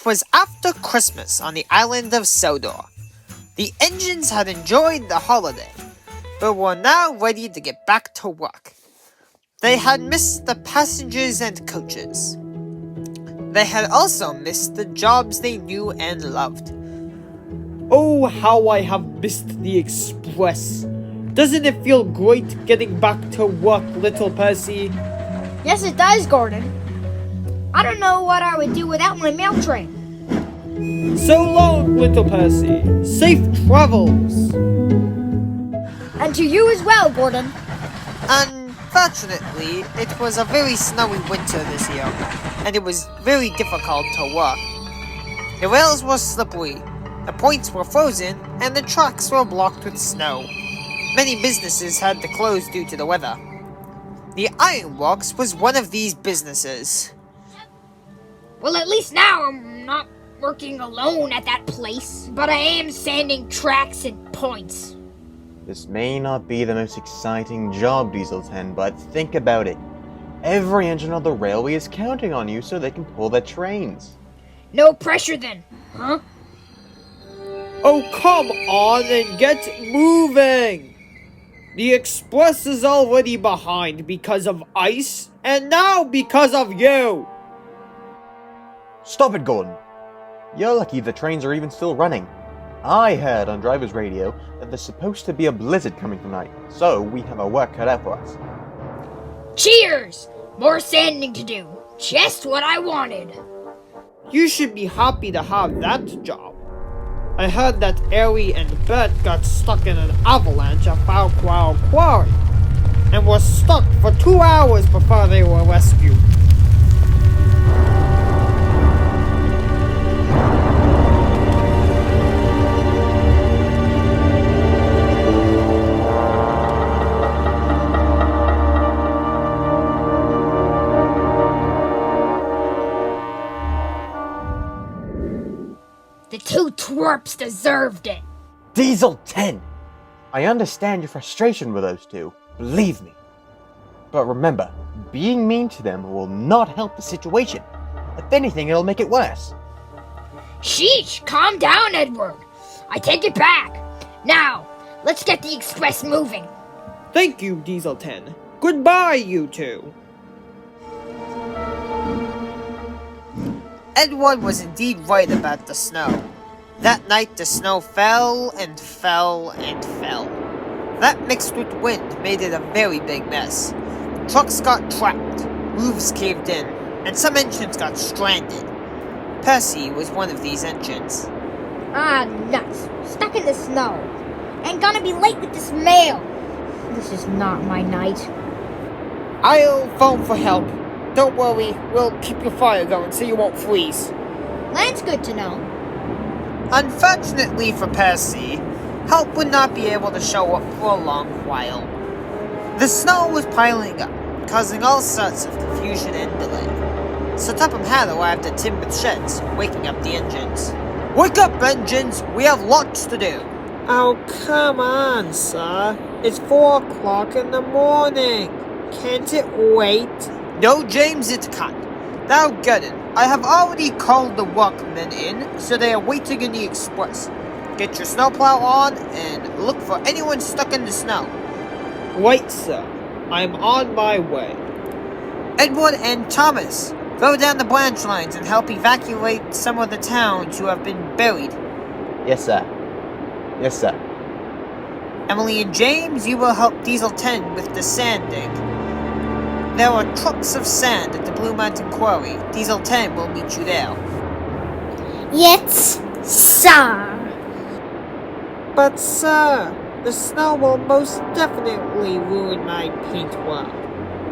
was after Christmas on the Island of Sodor. The engines had enjoyed the holiday, but were now ready to get back to work. They had missed the passengers and coaches. They had also missed the jobs they knew and loved. Oh, how I have missed the express. Doesn't it feel great getting back to work, little Percy? Yes, it does, Gordon. I don't know what I would do without my mail train. So long, little Percy. Safe travels. And to you as well, Gordon. Unfortunately, it was a very snowy winter this year, and it was very difficult to work. The rails were slippery, the points were frozen, and the tracks were blocked with snow. Many businesses had to close due to the weather. The ironworks was one of these businesses. Well, at least now I'm not working alone at that place, but I am sanding tracks and points. This may not be the most exciting job, Diesel 10, but think about it. Every engine on the railway is counting on you so they can pull their trains. No pressure then, huh? Oh, come on and get moving! The express is already behind because of ice, and now because of you! Stop it, Gordon! You're lucky the trains are even still running. I heard on driver's radio that there's supposed to be a blizzard coming tonight, so we have our work cut out for us. Cheers! More sanding to do. Just what I wanted. You should be happy to have that job. I heard that Ari and Bert got stuck in an avalanche at Falquow Quarry, and were stuck for 2 hours before they were rescued. The two twerps deserved it. Diesel 10! I understand your frustration with those two, believe me. But remember, being mean to them will not help the situation. If anything, it'll make it worse. Sheesh, calm down, Edward. I take it back. Now, let's get the express moving. Thank you, Diesel 10. Goodbye, you two. Edward was indeed right about the snow. That night the snow fell and fell and fell. That mixed with wind made it a very big mess. Trucks got trapped, roofs caved in, and some engines got stranded. Percy was one of these engines. Ah, nuts. Stuck in the snow. And gonna be late with this mail. This is not my night. I'll phone for help. Don't worry, we'll keep your fire going so you won't freeze. That's good to know. Unfortunately for Percy, help would not be able to show up for a long while. The snow was piling up, causing all sorts of confusion and delay. So Topham had arrived at Timber's sheds, waking up the engines. Wake up, engines! We have lots to do! Oh, come on, sir. It's 4 o'clock in the morning. Can't it wait? No, James, it can't. Now, Gordon, I have already called the workmen in, so they are waiting in the express. Get your snowplow on and look for anyone stuck in the snow. Right, sir. I'm on my way. Edward and Thomas, go down the branch lines and help evacuate some of the towns who have been buried. Yes, sir. Yes, sir. Emily and James, you will help Diesel 10 with the sanding. There are trucks of sand at the Blue Mountain Quarry. Diesel 10 will meet you there. Yes, sir. But, sir, the snow will most definitely ruin my paintwork.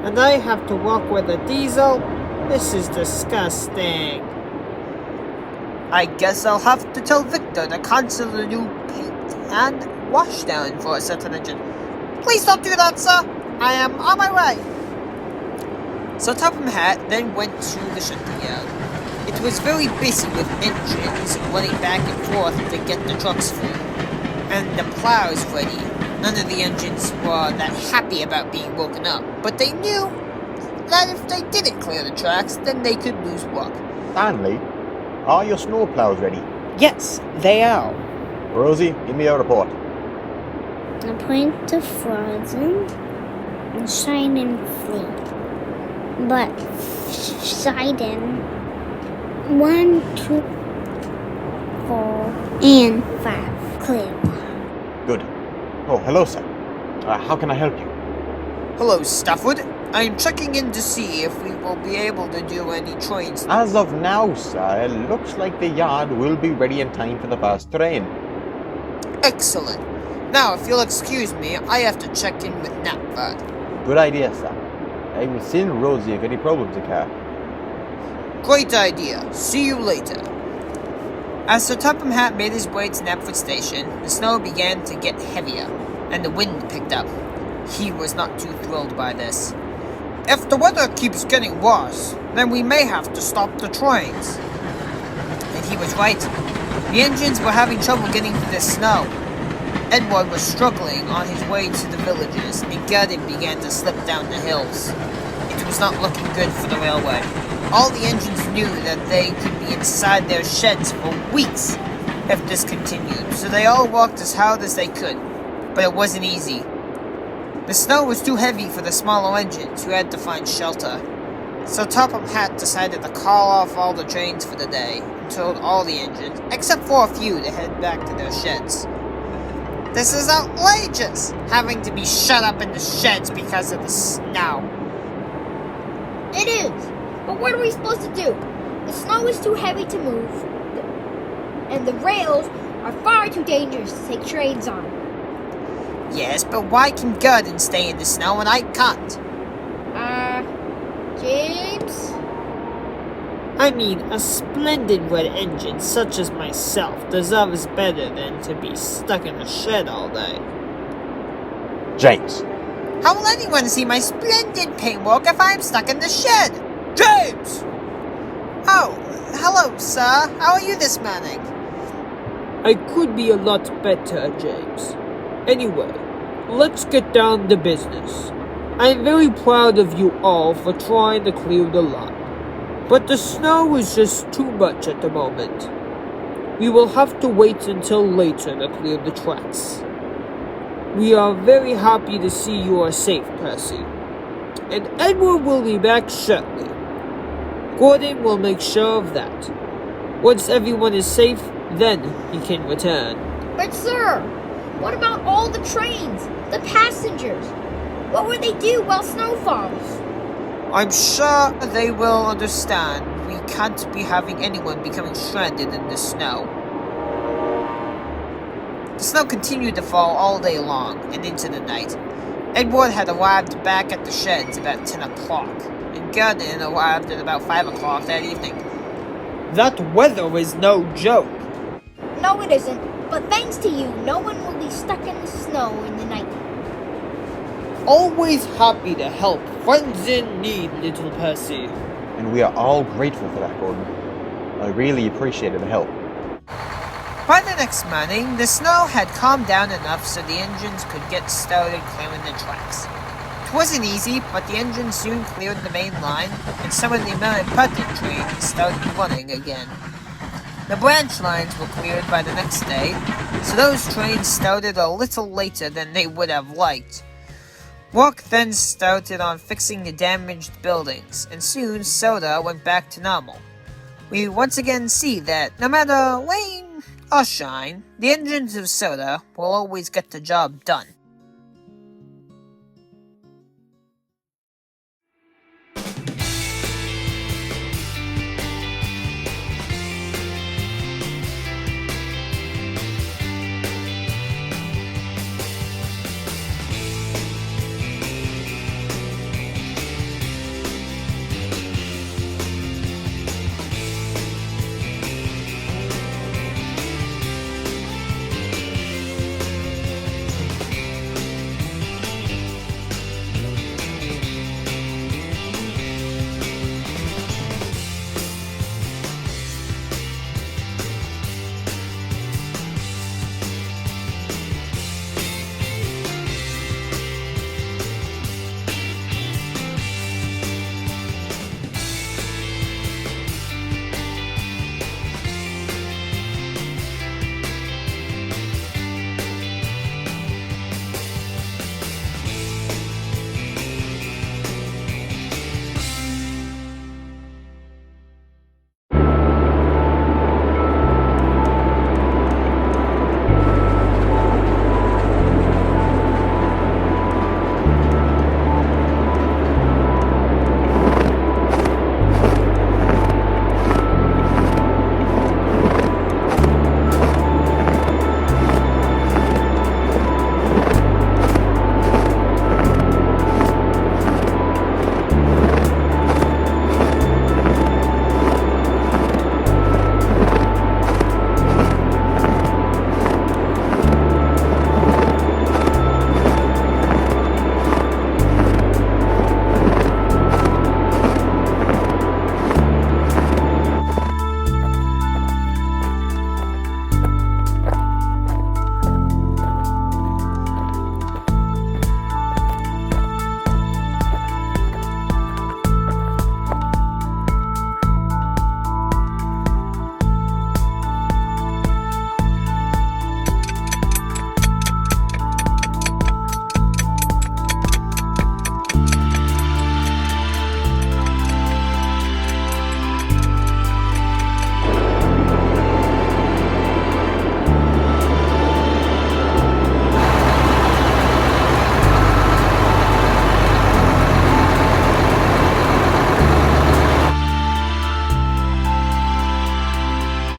And I have to work with a diesel? This is disgusting. I guess I'll have to tell Victor to cancel the new paint and washdown for a certain engine. Please don't do that, sir. I am on my way. So Topham Hatt then went to the shunting yard. It was very busy with engines running back and forth to get the trucks free. And the plows ready. None of the engines were that happy about being woken up, but they knew that if they didn't clear the tracks, then they could lose work. Stanley, Are your snowplows ready? Yes, they are. Rosie, give me a report. I point to Frozen and Shiden flee. But Shiden 1, 2, 4, and 5 clear. Good. Oh, hello, sir. How can I help you? Hello, Stafford. I am checking in to see if we will be able to do any trains. As of now, sir, it looks like the yard will be ready in time for the first train. Excellent. Now, if you'll excuse me, I have to check in with Knapford. Good idea, sir. I will send Rosie if any problems occur. Great idea. See you later. As Sir Topham Hatt made his way to Knapford Station, the snow began to get heavier, and the wind picked up. He was not too thrilled by this. If the weather keeps getting worse, then we may have to stop the trains. And he was right. The engines were having trouble getting through the snow. Edward was struggling on his way to the villages, and Gurdon began to slip down the hills. It was not looking good for the railway. All the engines knew that they could be inside their sheds for weeks if this continued, so they all worked as hard as they could. But it wasn't easy. The snow was too heavy for the smaller engines, who had to find shelter. So Topham Hatt decided to call off all the trains for the day, and told all the engines, except for a few, to head back to their sheds. This is outrageous, having to be shut up in the sheds because of the snow. It is. But what are we supposed to do? The snow is too heavy to move, and the rails are far too dangerous to take trains on. Yes, but why can Gurdon stay in the snow and I can't? James? I mean, a splendid red engine such as myself deserves better than to be stuck in a shed all day. James. How will anyone see my splendid paintwork if I'm stuck in the shed? James! Oh, hello, sir. How are you this morning? I could be a lot better, James. Anyway, let's get down to business. I am very proud of you all for trying to clear the line. But the snow is just too much at the moment. We will have to wait until later to clear the tracks. We are very happy to see you are safe, Percy. And Edward will be back shortly. Gordon will make sure of that. Once everyone is safe, then he can return. But sir, what about all the trains? The passengers? What would they do while snow falls? I'm sure they will understand. We can't be having anyone becoming stranded in the snow. The snow continued to fall all day long and into the night. Edward had arrived back at the sheds about 10 o'clock, and Gurdon arrived at about 5 o'clock that evening. That weather is no joke. No, it isn't. But thanks to you, no one will be stuck in the snow in the night. Always happy to help friends in need, little Percy. And we are all grateful for that, Gordon. I really appreciated the help. By the next morning, the snow had calmed down enough so the engines could get started clearing the tracks. It wasn't easy, but the engines soon cleared the main line, and some of the important trains started running again. The branch lines were cleared by the next day, so those trains started a little later than they would have liked. Work then started on fixing the damaged buildings, and soon Sodor went back to normal. We once again see that no matter rain or shine, the engines of Sodor will always get the job done.